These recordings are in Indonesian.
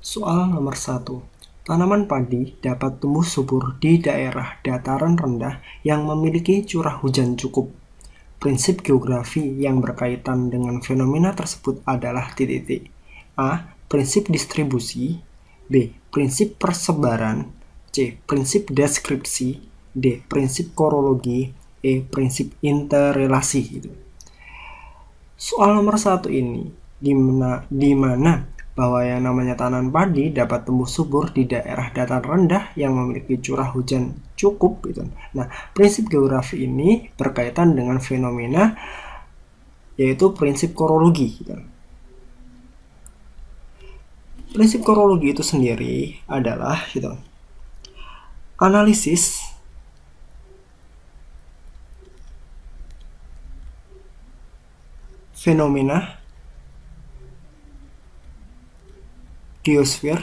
Soal nomor 1. Tanaman padi dapat tumbuh subur di daerah dataran rendah yang memiliki curah hujan cukup. Prinsip geografi yang berkaitan dengan fenomena tersebut adalah titik-titik. A. Prinsip distribusi. B. Prinsip persebaran. C. Prinsip deskripsi. D. Prinsip korologi. E. Prinsip interrelasi. Soal nomor 1 ini, di mana bahwa yang namanya tanaman padi dapat tumbuh subur di daerah dataran rendah yang memiliki curah hujan cukup. Nah, prinsip geografi ini berkaitan dengan fenomena yaitu prinsip korologi. Prinsip korologi itu sendiri adalah analisis fenomena geosfer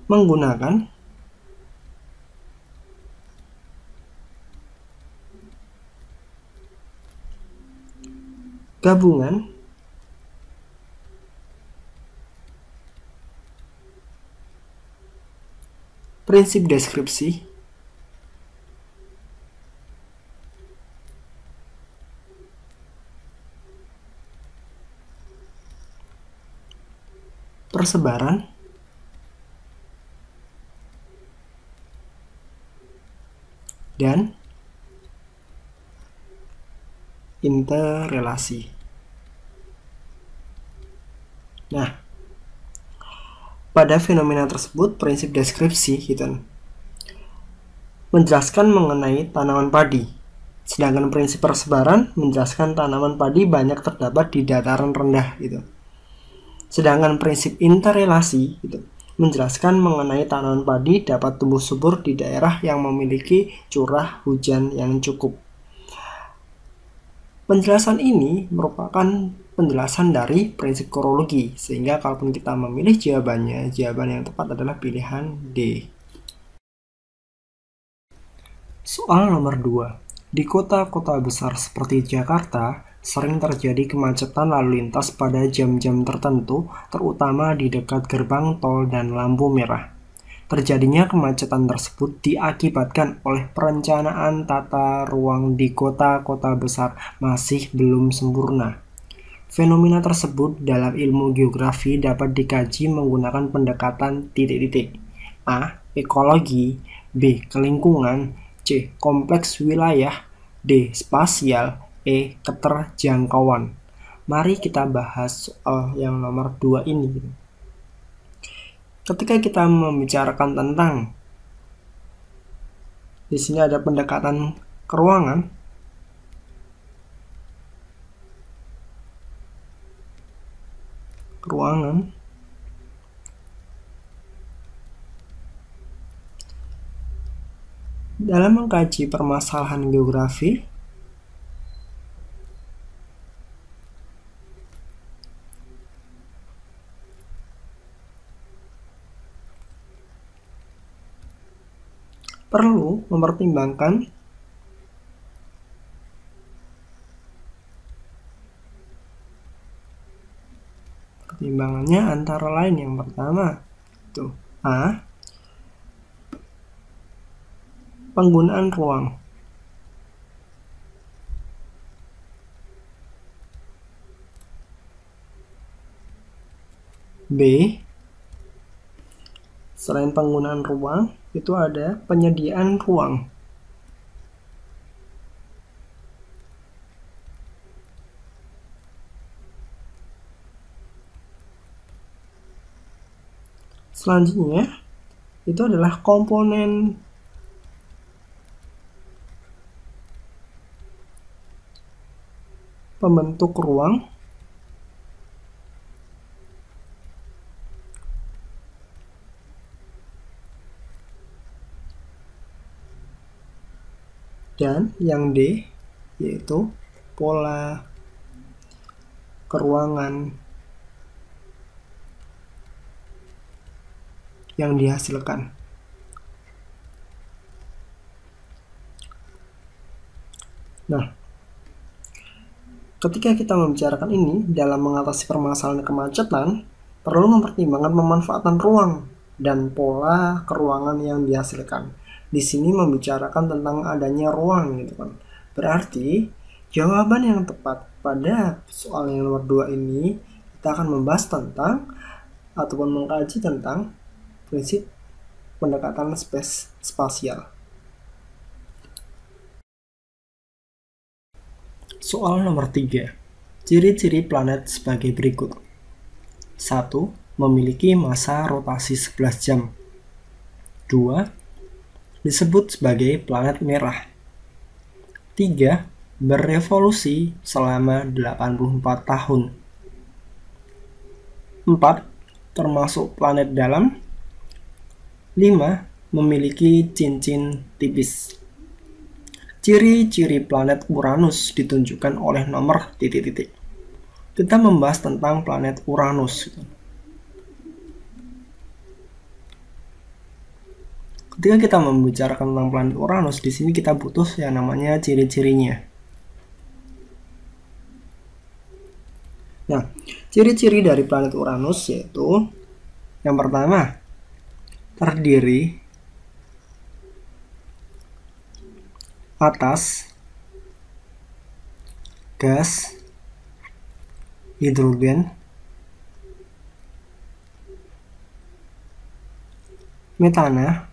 menggunakan gabungan prinsip deskripsi, persebaran, dan interrelasi. Nah, pada fenomena tersebut prinsip deskripsi menjelaskan mengenai tanaman padi, sedangkan prinsip persebaran menjelaskan tanaman padi banyak terdapat di dataran rendah Sedangkan prinsip interrelasi menjelaskan mengenai tanaman padi dapat tumbuh subur di daerah yang memiliki curah hujan yang cukup. Penjelasan ini merupakan penjelasan dari prinsip korologi, sehingga kalaupun kita memilih jawaban yang tepat adalah pilihan D. Soal nomor 2. Di kota-kota besar seperti Jakarta, sering terjadi kemacetan lalu lintas pada jam-jam tertentu, terutama di dekat gerbang tol dan lampu merah. Terjadinya kemacetan tersebut diakibatkan oleh perencanaan tata ruang di kota-kota besar masih belum sempurna. Fenomena tersebut dalam ilmu geografi dapat dikaji menggunakan pendekatan titik-titik. A. Ekologi. B. Kelingkungan. C. Kompleks wilayah. D. Spasial. E. Keterjangkauan. Mari kita bahas soal yang nomor 2 ini. Ketika kita membicarakan tentang di sini ada pendekatan keruangan, dalam mengkaji permasalahan geografi, perlu mempertimbangkan pertimbangannya antara lain yang pertama A. Penggunaan ruang. B. Selain penggunaan ruang, itu ada penyediaan ruang. Selanjutnya, itu adalah komponen pembentuk ruang. Dan yang D yaitu pola keruangan yang dihasilkan. Nah, Ketika kita membicarakan ini dalam mengatasi permasalahan kemacetan, perlu mempertimbangkan pemanfaatan ruang dan pola keruangan yang dihasilkan. Di sini membicarakan tentang adanya ruang gitu kan. Berarti jawaban yang tepat pada soal yang nomor 2 ini kita akan membahas tentang ataupun mengkaji tentang prinsip pendekatan spasial. Soal nomor 3. Ciri-ciri planet sebagai berikut. 1. Memiliki masa rotasi 11 jam. 2. Disebut sebagai planet merah. 3. Berevolusi selama 84 tahun. 4. Termasuk planet dalam. 5. Memiliki cincin tipis. Ciri-ciri planet Uranus ditunjukkan oleh nomor titik-titik. Kita membahas tentang planet Uranus. Ketika kita membicarakan tentang planet Uranus, di sini kita butuh yang namanya ciri-cirinya. Nah, ciri-ciri dari planet Uranus yaitu yang pertama, terdiri atas gas hidrogen, metana,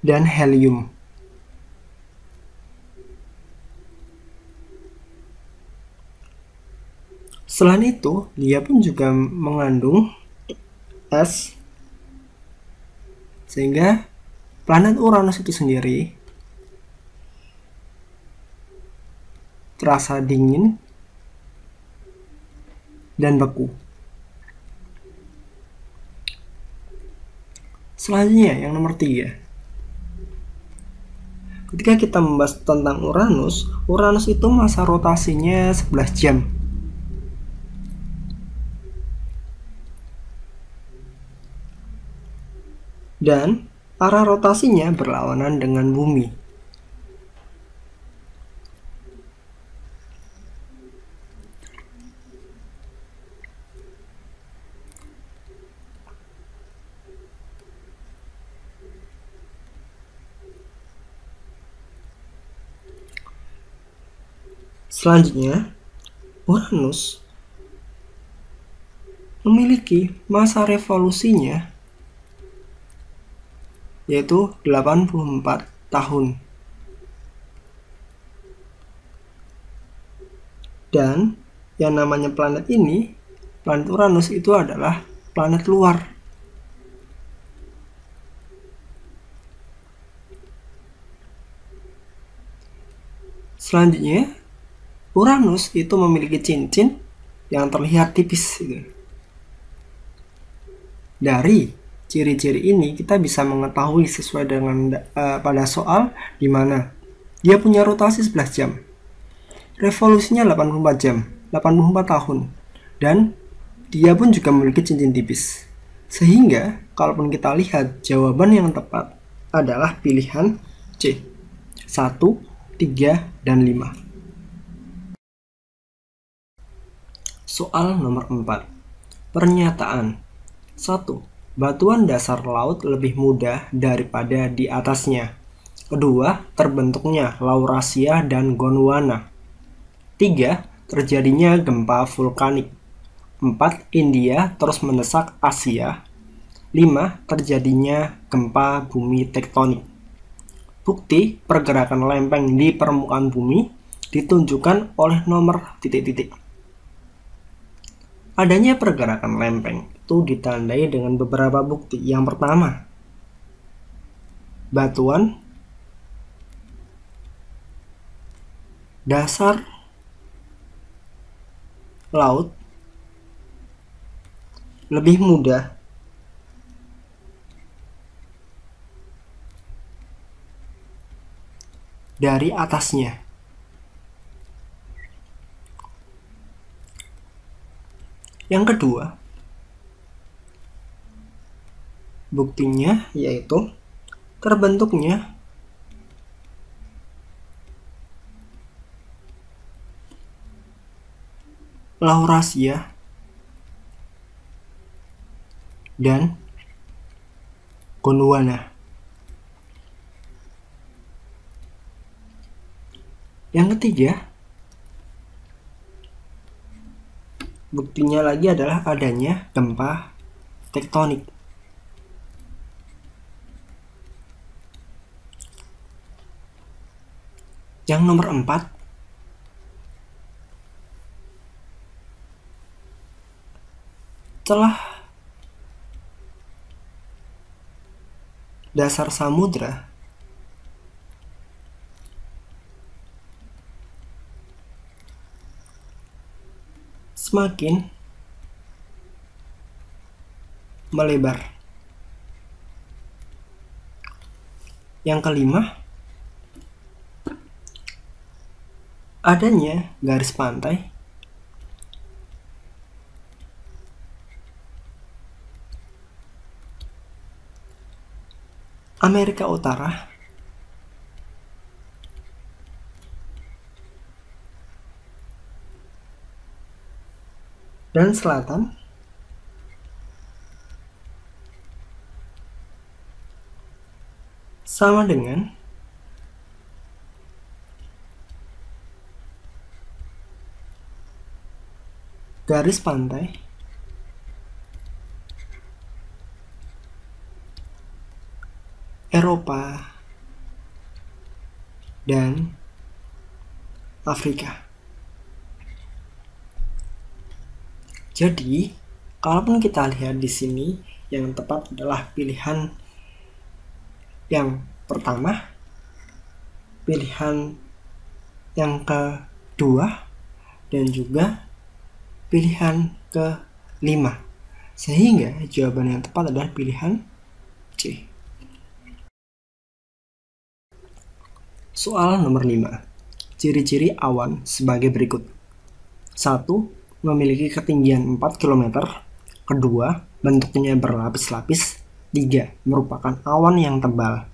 dan helium. Selain itu, dia pun juga mengandung es, sehingga planet Uranus itu sendiri terasa dingin dan beku. Selanjutnya, yang nomor 3. Ketika kita membahas tentang Uranus, Uranus itu masa rotasinya 11 jam. Dan arah rotasinya berlawanan dengan bumi. Selanjutnya, Uranus memiliki masa revolusinya yaitu 84 tahun. Dan yang namanya planet ini, planet Uranus itu adalah planet luar. Selanjutnya, Uranus itu memiliki cincin yang terlihat tipis. Dari ciri-ciri ini kita bisa mengetahui sesuai dengan pada soal di mana dia punya rotasi 11 jam. Revolusinya 84 jam, 84 tahun. Dan dia pun juga memiliki cincin tipis. Sehingga kalaupun kita lihat jawaban yang tepat adalah pilihan C. 1, 3, dan 5. Soal nomor 4. Pernyataan. 1. Batuan dasar laut lebih mudah daripada di atasnya. Kedua, terbentuknya Laurasia dan Gondwana. 3. Terjadinya gempa vulkanik. 4. India terus mendesak Asia. 5. Terjadinya gempa bumi tektonik. Bukti pergerakan lempeng di permukaan bumi ditunjukkan oleh nomor titik-titik. Adanya pergerakan lempeng itu ditandai dengan beberapa bukti. Yang pertama, batuan dasar laut lebih mudah dari atasnya. Yang kedua, buktinya yaitu terbentuknya Laurasia dan Gondwana. Yang ketiga, buktinya lagi adalah adanya gempa tektonik. Yang nomor 4, setelah dasar samudra semakin melebar. Yang kelima, adanya garis pantai Amerika Utara dan Selatan sama dengan garis pantai Eropa dan Afrika. Jadi, kalaupun kita lihat di sini, yang tepat adalah pilihan yang pertama, pilihan yang kedua, dan juga pilihan kelima. Sehingga jawaban yang tepat adalah pilihan C. Soal nomor 5. Ciri-ciri awan sebagai berikut. 1. Memiliki ketinggian 4 km. Kedua, bentuknya berlapis-lapis. 3. Merupakan awan yang tebal.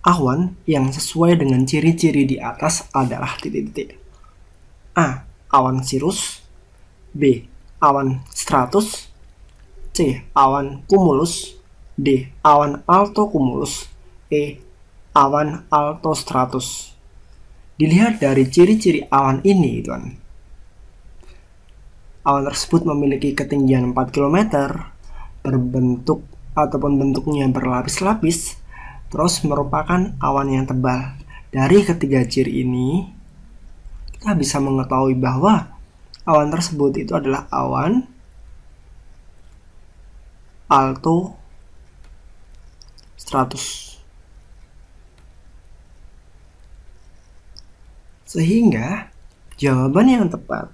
Awan yang sesuai dengan ciri-ciri di atas adalah titik-titik. A. Awan cirrus. B. Awan stratus. C. Awan cumulus. D. Awan altocumulus. E. Awan altostratus. Dilihat dari ciri-ciri awan ini, teman. Awan tersebut memiliki ketinggian 4 km, berbentuk ataupun bentuknya berlapis-lapis, terus merupakan awan yang tebal. Dari ketiga ciri ini, kita bisa mengetahui bahwa awan tersebut itu adalah awan altostratus. Sehingga jawaban yang tepat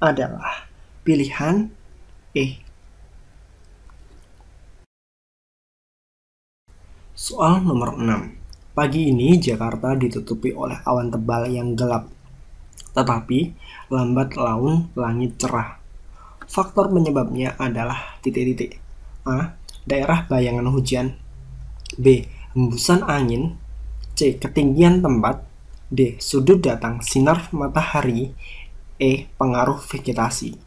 adalah pilihan E. Soal nomor 6. Pagi ini Jakarta ditutupi oleh awan tebal yang gelap, tetapi lambat laun langit cerah. Faktor penyebabnya adalah titik-titik. A. Daerah bayangan hujan. B. Hembusan angin. C. Ketinggian tempat. D. Sudut datang sinar matahari. E. Pengaruh vegetasi.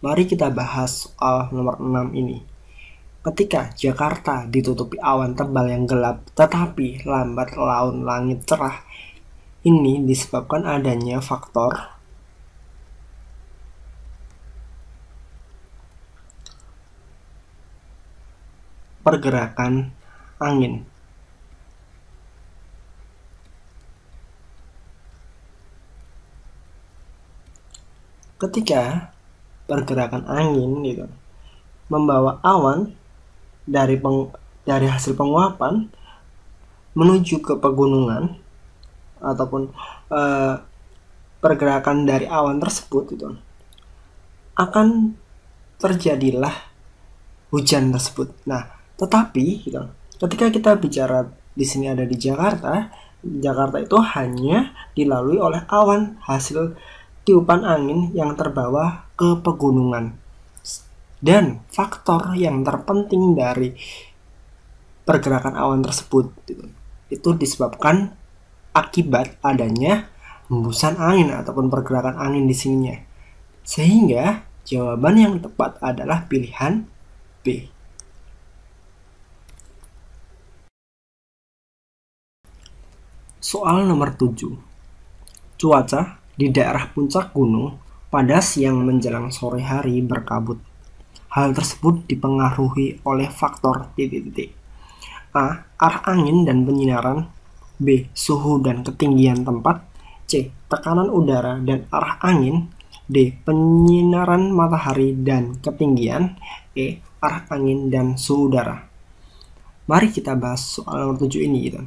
Mari kita bahas soal nomor 6 ini. Ketika Jakarta ditutupi awan tebal yang gelap tetapi lambat laun langit cerah, ini disebabkan adanya faktor pergerakan angin. Ketika pergerakan angin gitu membawa awan dari hasil penguapan menuju ke pegunungan ataupun pergerakan dari awan tersebut itu akan terjadilah hujan tersebut. Nah, tetapi gitu, ketika kita bicara di sini ada di Jakarta, Jakarta itu hanya dilalui oleh awan hasil tiupan angin yang terbawa ke pegunungan. Dan faktor yang terpenting dari pergerakan awan tersebut. Itu disebabkan akibat adanya hembusan angin ataupun pergerakan angin di sininya. Sehingga jawaban yang tepat adalah pilihan B. Soal nomor 7. Cuaca di daerah puncak gunung pada siang menjelang sore hari berkabut. Hal tersebut dipengaruhi oleh faktor titik-titik. A. Arah angin dan penyinaran. B. Suhu dan ketinggian tempat. C. Tekanan udara dan arah angin. D. Penyinaran matahari dan ketinggian. E. Arah angin dan suhu udara. Mari kita bahas soal nomor 7 ini gitu.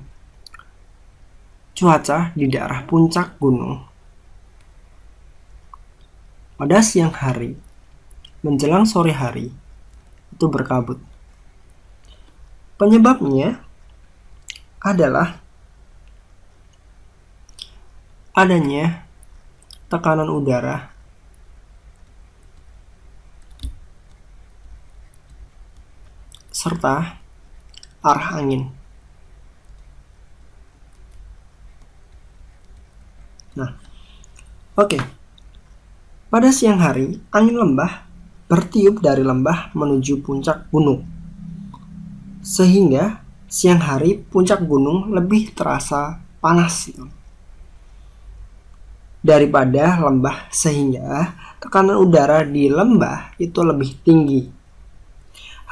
Cuaca di daerah puncak gunung pada siang hari menjelang sore hari itu berkabut. Penyebabnya adalah adanya tekanan udara serta arah angin. Nah, oke. Pada siang hari, angin lembah bertiup dari lembah menuju puncak gunung. Sehingga siang hari puncak gunung lebih terasa panas daripada lembah, sehingga tekanan udara di lembah itu lebih tinggi.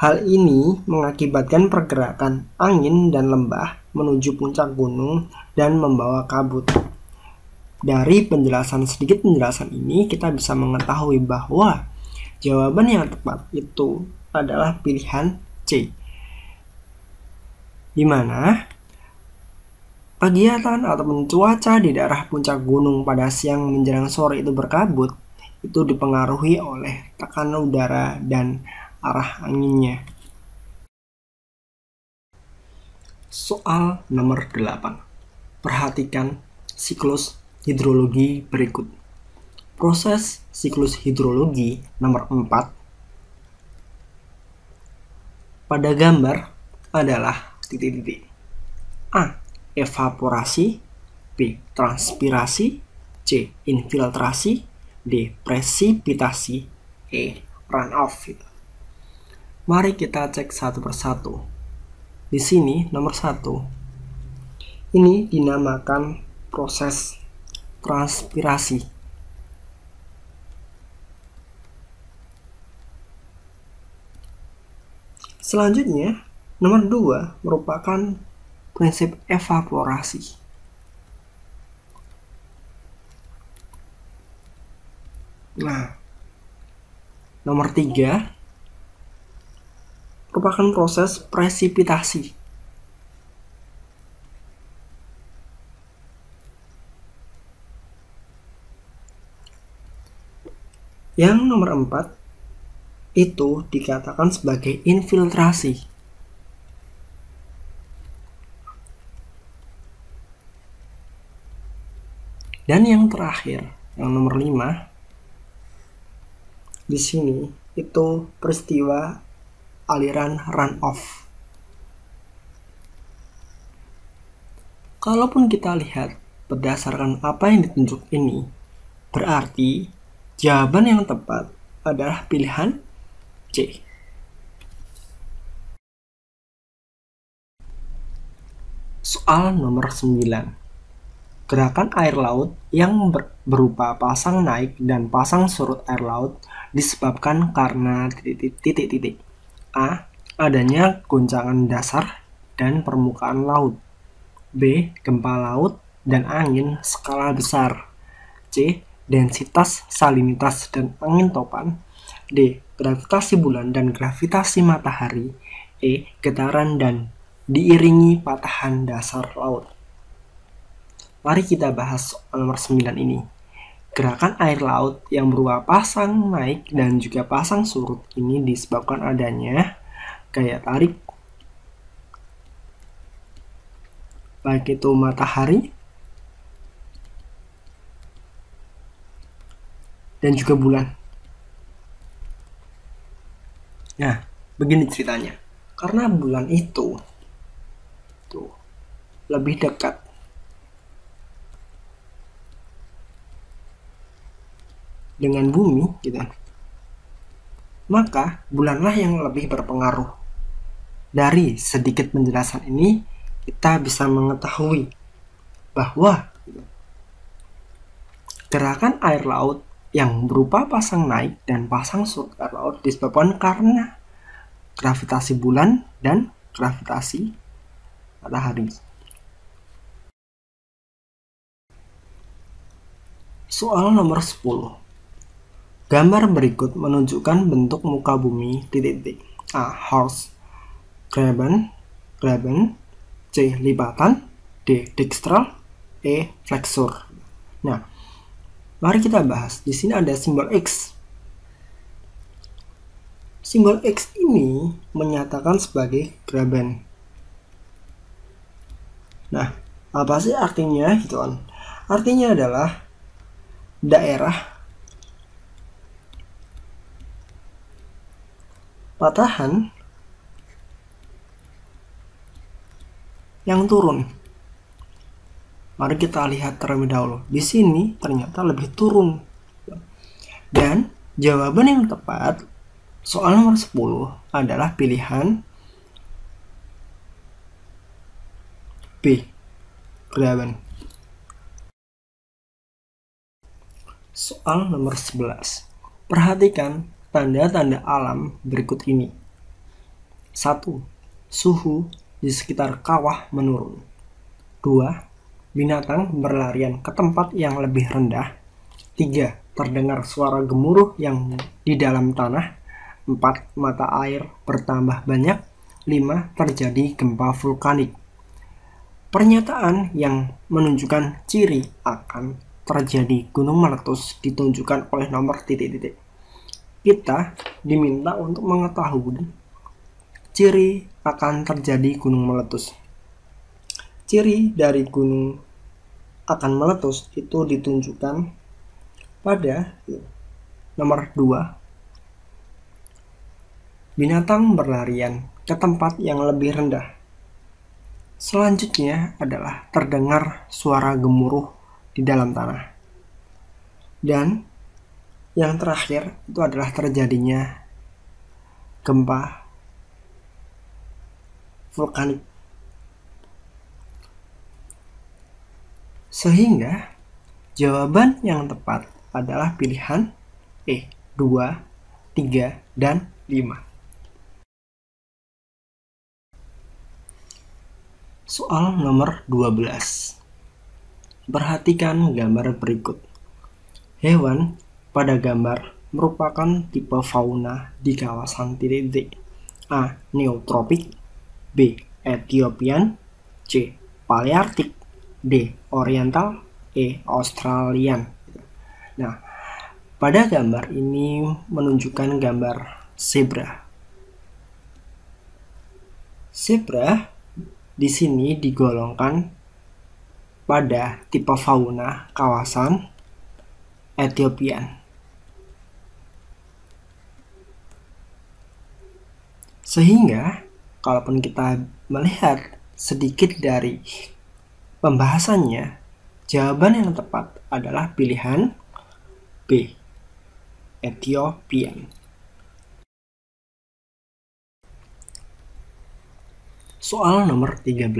Hal ini mengakibatkan pergerakan angin dan lembah menuju puncak gunung dan membawa kabut. Dari sedikit penjelasan ini kita bisa mengetahui bahwa jawaban yang tepat itu adalah pilihan C, di mana kegiatan ataupun cuaca di daerah puncak gunung pada siang menjelang sore itu berkabut, itu dipengaruhi oleh tekanan udara dan arah anginnya. Soal nomor 8. Perhatikan siklus hidrologi berikut. Proses siklus hidrologi nomor 4 pada gambar adalah titik-titik. A. Evaporasi. B. Transpirasi. C. Infiltrasi. D. Presipitasi. E. Runoff. Mari kita cek satu persatu. Di sini nomor 1. Ini dinamakan proses transpirasi. Selanjutnya, nomor 2 merupakan prinsip evaporasi. Nah, nomor 3 merupakan proses presipitasi. Yang nomor 4 itu dikatakan sebagai infiltrasi. Dan yang terakhir, yang nomor 5, di sini itu peristiwa aliran runoff. Kalaupun kita lihat berdasarkan apa yang ditunjuk ini, berarti jawaban yang tepat adalah pilihan C. Soal nomor 9. Gerakan air laut yang berupa pasang naik dan pasang surut air laut disebabkan karena titik-titik. A. Adanya goncangan dasar dan permukaan laut. B. Gempa laut dan angin skala besar. C. Densitas salinitas dan angin topan. D. Gravitasi bulan dan gravitasi matahari. E. Getaran dan diiringi patahan dasar laut. Mari kita bahas soal nomor 9 ini. Gerakan air laut yang berupa pasang naik dan juga pasang surut ini disebabkan adanya gaya tarik, baik itu matahari dan juga bulan. Nah, begini ceritanya. Karena bulan itu tuh lebih dekat dengan bumi gitu, maka bulanlah yang lebih berpengaruh. Dari sedikit penjelasan ini kita bisa mengetahui bahwa gerakan air laut yang berupa pasang naik dan pasang surut air laut disebabkan karena gravitasi bulan dan gravitasi matahari. Soal nomor 10. Gambar berikut menunjukkan bentuk muka bumi titik-titik. A. Horse graben, C. Lipatan, D. Dextral, E. Flexure. Nah, mari kita bahas. Di sini ada simbol X. Simbol X ini menyatakan sebagai graben. Nah, apa sih artinya gitu kan? Artinya adalah daerah patahan yang turun. Mari kita lihat terlebih dahulu. Di sini ternyata lebih turun. Dan jawaban yang tepat soal nomor 10 adalah pilihan B. Graben. Soal nomor 11. Perhatikan tanda-tanda alam berikut ini. 1. Suhu di sekitar kawah menurun. 2. Binatang berlarian ke tempat yang lebih rendah. 3. Terdengar suara gemuruh yang di dalam tanah. 4. Mata air bertambah banyak. 5. Terjadi gempa vulkanik. Pernyataan yang menunjukkan ciri akan terjadi gunung meletus ditunjukkan oleh nomor titik-titik. Kita diminta untuk mengetahui ciri akan terjadi gunung meletus. Ciri dari gunung akan meletus itu ditunjukkan pada nomor 2. Binatang berlarian ke tempat yang lebih rendah. Selanjutnya adalah terdengar suara gemuruh di dalam tanah. Dan yang terakhir itu adalah terjadinya gempa vulkanik. Sehingga jawaban yang tepat adalah pilihan E, 2, 3, dan 5. Soal nomor 12. Perhatikan gambar berikut. Hewan pada gambar merupakan tipe fauna di kawasan titik-titik. A. Neotropik, B. Ethiopian, C. Paleartik, D. Oriental, E. Australian. Nah, pada gambar ini menunjukkan gambar zebra. Zebra di sini digolongkan pada tipe fauna kawasan Ethiopian. Sehingga, kalaupun kita melihat sedikit dari pembahasannya, jawaban yang tepat adalah pilihan B, Ethiopian. Soal nomor 13.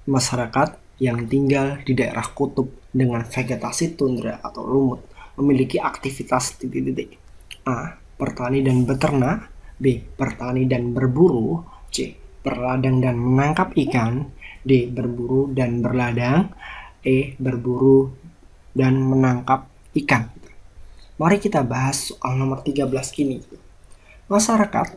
Masyarakat yang tinggal di daerah kutub dengan vegetasi tundra atau lumut memiliki aktivitas titik-titik. A. Bertani dan beternak, B. Bertani dan berburu, C. Berladang dan menangkap ikan, D. Berburu dan berladang, E. Berburu dan menangkap ikan. Mari kita bahas soal nomor 13 ini. Masyarakat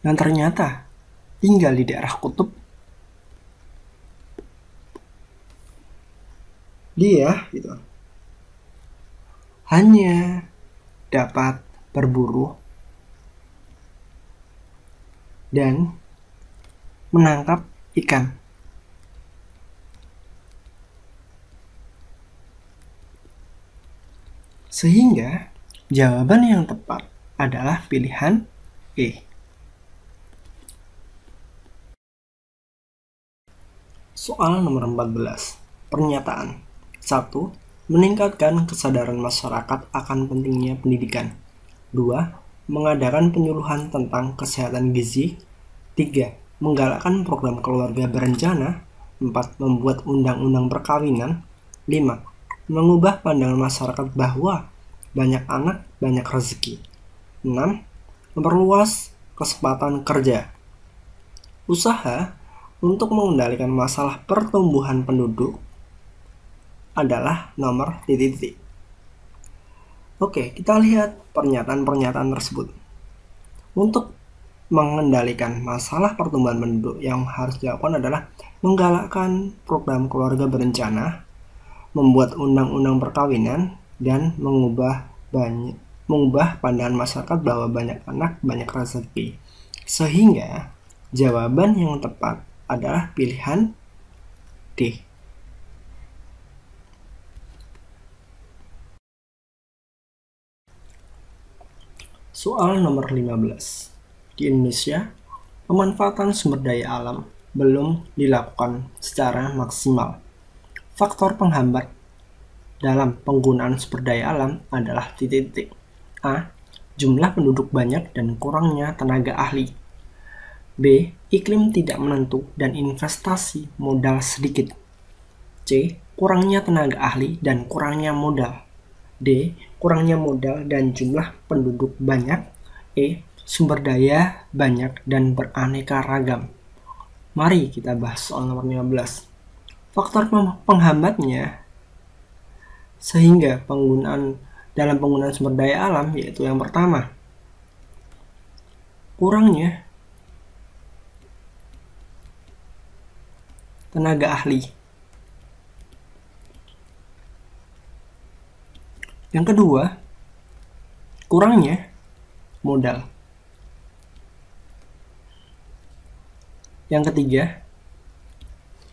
yang ternyata tinggal di daerah kutub, dia gitu hanya dapat berburu dan menangkap ikan. Sehingga jawaban yang tepat adalah pilihan E. Soal nomor 14. Pernyataan. 1. Meningkatkan kesadaran masyarakat akan pentingnya pendidikan. 2. Mengadakan penyuluhan tentang kesehatan gizi. 3. Menggalakkan program keluarga berencana. 4. Membuat undang-undang perkawinan. 5. Mengubah pandangan masyarakat bahwa banyak anak, banyak rezeki. 6. Memperluas kesempatan kerja. Usaha untuk mengendalikan masalah pertumbuhan penduduk adalah nomor titik-titik. Oke, kita lihat pernyataan-pernyataan tersebut. Untuk mengendalikan masalah pertumbuhan penduduk, yang harus dilakukan adalah menggalakkan program keluarga berencana, membuat undang-undang perkawinan, dan mengubah pandangan masyarakat bahwa banyak anak, banyak rezeki. Sehingga jawaban yang tepat adalah pilihan D. Soal nomor 15. Di Indonesia, pemanfaatan sumber daya alam belum dilakukan secara maksimal. Faktor penghambat dalam penggunaan sumber daya alam adalah titik-titik. A. Jumlah penduduk banyak dan kurangnya tenaga ahli. B. Iklim tidak menentu dan investasi modal sedikit. C. Kurangnya tenaga ahli dan kurangnya modal. D. Kurangnya modal dan jumlah penduduk banyak. E. Sumber daya banyak dan beraneka ragam. Mari kita bahas soal nomor 15. Faktor penghambatnya sehingga dalam penggunaan sumber daya alam, yaitu yang pertama, kurangnya tenaga ahli. Yang kedua, kurangnya modal. Yang ketiga,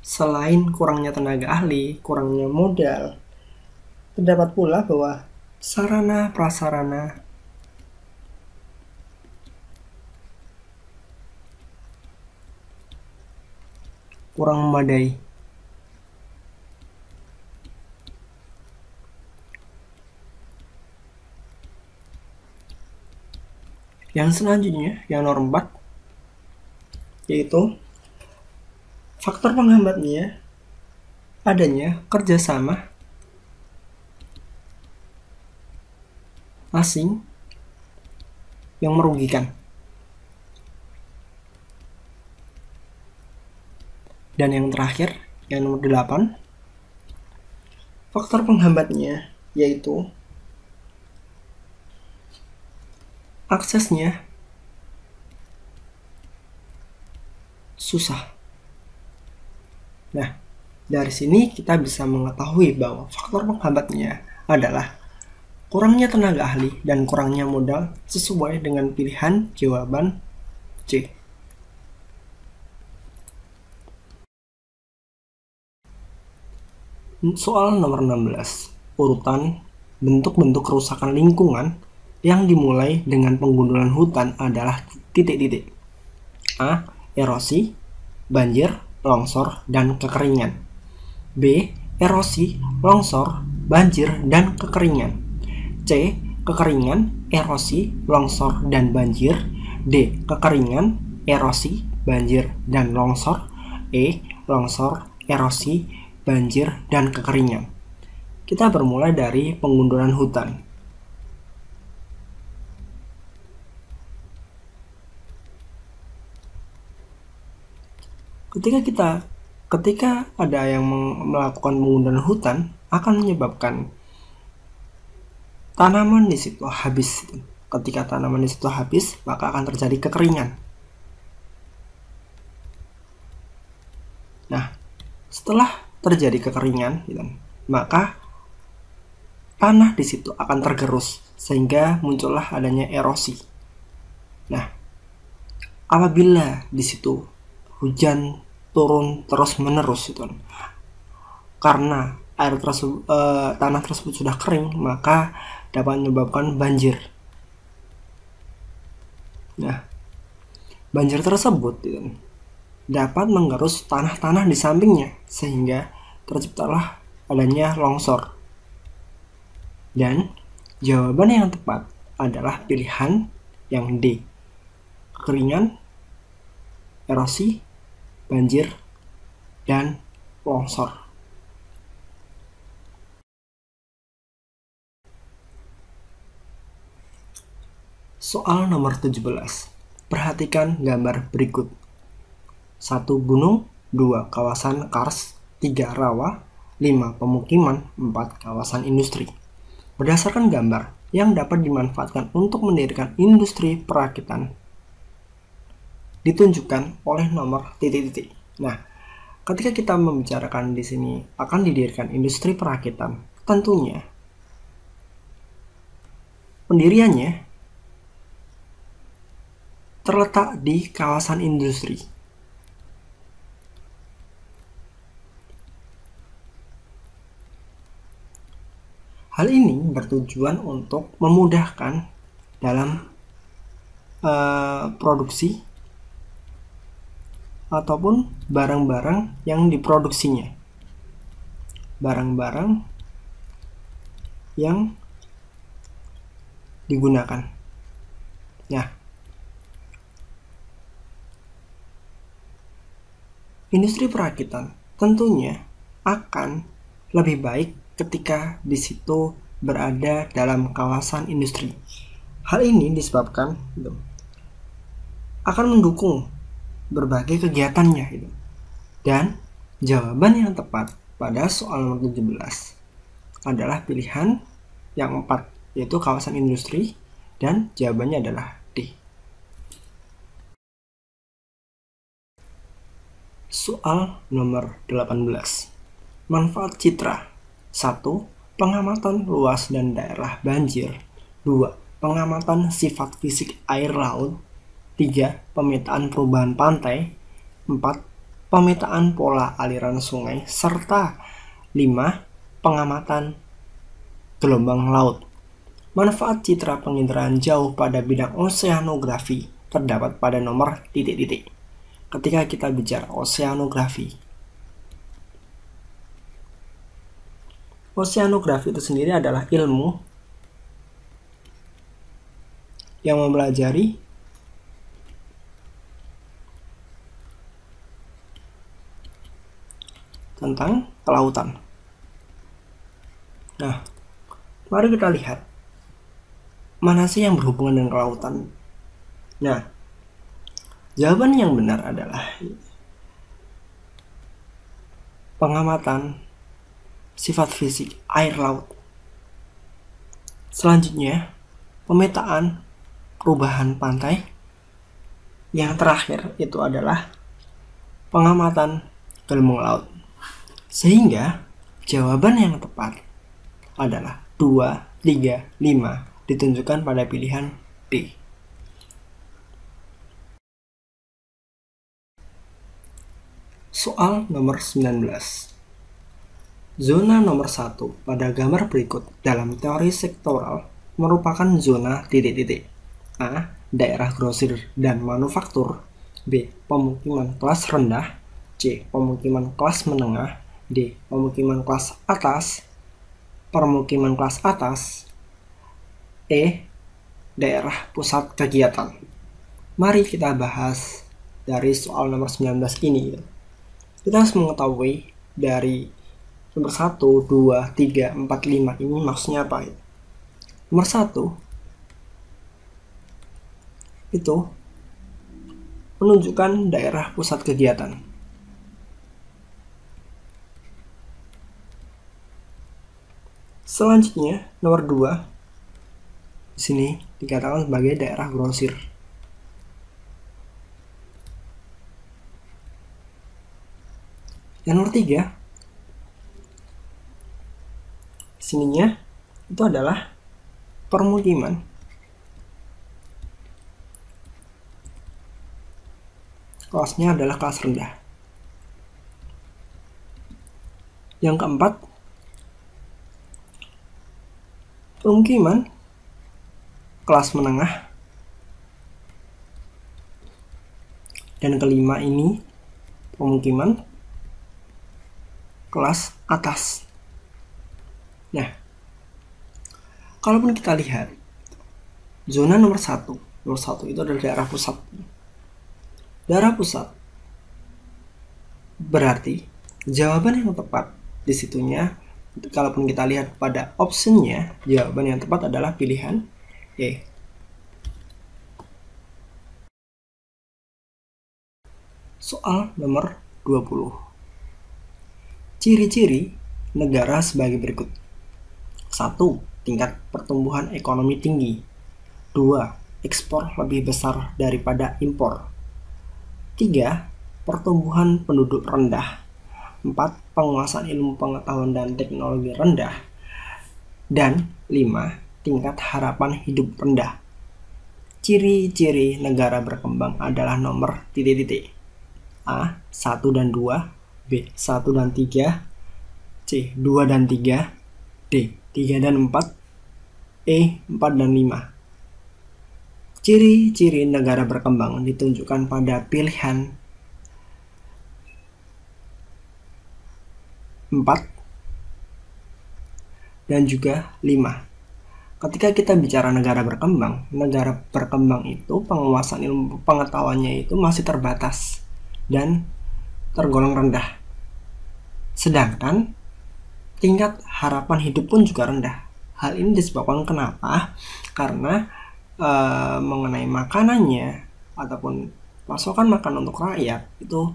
selain kurangnya tenaga ahli, kurangnya modal, terdapat pula bahwa sarana prasarana kurang memadai. Yang selanjutnya, yang nomor 4, yaitu faktor penghambatnya adanya kerjasama asing yang merugikan. Dan yang terakhir, yang nomor 8, faktor penghambatnya yaitu aksesnya susah. Nah, dari sini kita bisa mengetahui bahwa faktor penghambatnya adalah kurangnya tenaga ahli dan kurangnya modal, sesuai dengan pilihan jawaban C. Soal nomor 16. Urutan bentuk-bentuk kerusakan lingkungan yang dimulai dengan penggundulan hutan adalah titik-titik. A. Erosi, banjir, longsor, dan kekeringan. B. Erosi, longsor, banjir, dan kekeringan. C. Kekeringan, erosi, longsor, dan banjir. D. Kekeringan, erosi, banjir, dan longsor. E. Longsor, erosi, banjir, dan kekeringan. Kita bermulai dari penggundulan hutan. Ketika ada yang melakukan penggundulan hutan, akan menyebabkan tanaman di situ habis. Ketika tanaman di situ habis, maka akan terjadi kekeringan. Nah, setelah terjadi kekeringan, maka tanah di situ akan tergerus sehingga muncullah adanya erosi. Nah, apabila di situ hujan turun terus-menerus karena tanah tersebut sudah kering, maka dapat menyebabkan banjir. Nah, banjir tersebut dapat menggerus tanah-tanah di sampingnya sehingga terciptalah adanya longsor. Dan jawaban yang tepat adalah pilihan yang D. Kekeringan, erosi, banjir, dan longsor. Soal nomor 17. Perhatikan gambar berikut. 1 gunung, 2 kawasan kars, 3 rawa, 5 pemukiman, 4 kawasan industri. Berdasarkan gambar yang dapat dimanfaatkan untuk mendirikan industri perakitan ditunjukkan oleh nomor titik-titik. Nah, ketika kita membicarakan di sini akan didirikan industri perakitan, tentunya pendiriannya terletak di kawasan industri. Hal ini bertujuan untuk memudahkan dalam produksi ataupun barang-barang yang diproduksinya. Barang-barang yang digunakan. Nah, industri perakitan tentunya akan lebih baik ketika di situ berada dalam kawasan industri. Hal ini disebabkan akan mendukung berbagai kegiatannya. Dan jawaban yang tepat pada soal nomor 17 adalah pilihan yang 4, yaitu kawasan industri, dan jawabannya adalah D. Soal nomor 18. Manfaat citra. 1. Pengamatan luas dan daerah banjir. 2. Pengamatan sifat fisik air laut. 3. Pemetaan perubahan pantai. 4. Pemetaan pola aliran sungai. Serta 5. Pengamatan gelombang laut. Manfaat citra penginderaan jauh pada bidang oseanografi terdapat pada nomor titik-titik. Ketika kita bicara oseanografi, oseanografi itu sendiri adalah ilmu yang mempelajari tentang kelautan. Nah, mari kita lihat mana sih yang berhubungan dengan kelautan. Nah, jawaban yang benar adalah pengamatan sifat fisik air laut. Selanjutnya, pemetaan perubahan pantai. Yang terakhir itu adalah pengamatan gelombang laut. Sehingga jawaban yang tepat adalah 2, 3, 5 ditunjukkan pada pilihan D. Soal nomor 19. Zona nomor 1 pada gambar berikut dalam teori sektoral merupakan zona titik-titik. A. Daerah grosir dan manufaktur. B. Pemukiman kelas rendah. C. Pemukiman kelas menengah. D. Pemukiman kelas atas. Permukiman kelas atas. E. Daerah pusat kegiatan. Mari kita bahas dari soal nomor 19 ini. Kita harus mengetahui dari nomor 1, 2, 3, 4, 5 ini maksudnya apa ya? Nomor 1 itu menunjukkan daerah pusat kegiatan. Selanjutnya, nomor 2 di sini dikatakan sebagai daerah grosir. Dan nomor 3 sininya itu adalah permukiman. Kelasnya adalah kelas rendah. Yang keempat, permukiman kelas menengah. Dan kelima ini pemukiman kelas atas. Nah, kalaupun kita lihat zona nomor satu itu adalah daerah pusat. Daerah pusat berarti jawaban yang tepat di situnya, kalaupun kita lihat pada optionnya, jawaban yang tepat adalah pilihan E. Soal nomor 20. Ciri-ciri negara sebagai berikut. 1. Tingkat pertumbuhan ekonomi tinggi. 2. Ekspor lebih besar daripada impor. 3. Pertumbuhan penduduk rendah. 4. Penguasaan ilmu pengetahuan dan teknologi rendah. Dan 5. Tingkat harapan hidup rendah. Ciri-ciri negara berkembang adalah nomor titik-titik. A. 1 dan 2. B. 1 dan 3. C. 2 dan 3. D. 3 dan 4. E. 4 dan 5. Ciri-ciri negara berkembang ditunjukkan pada pilihan 4 dan juga 5. Ketika kita bicara negara berkembang itu penguasaan ilmu pengetahuannya itu masih terbatas dan tergolong rendah. Sedangkan tingkat harapan hidup pun juga rendah. Hal ini disebabkan kenapa? Karena mengenai makanannya ataupun pasokan makan untuk rakyat itu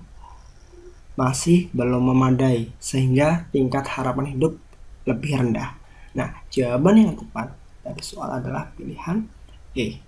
masih belum memadai, sehingga tingkat harapan hidup lebih rendah. Nah, jawaban yang tepat dari soal adalah pilihan E.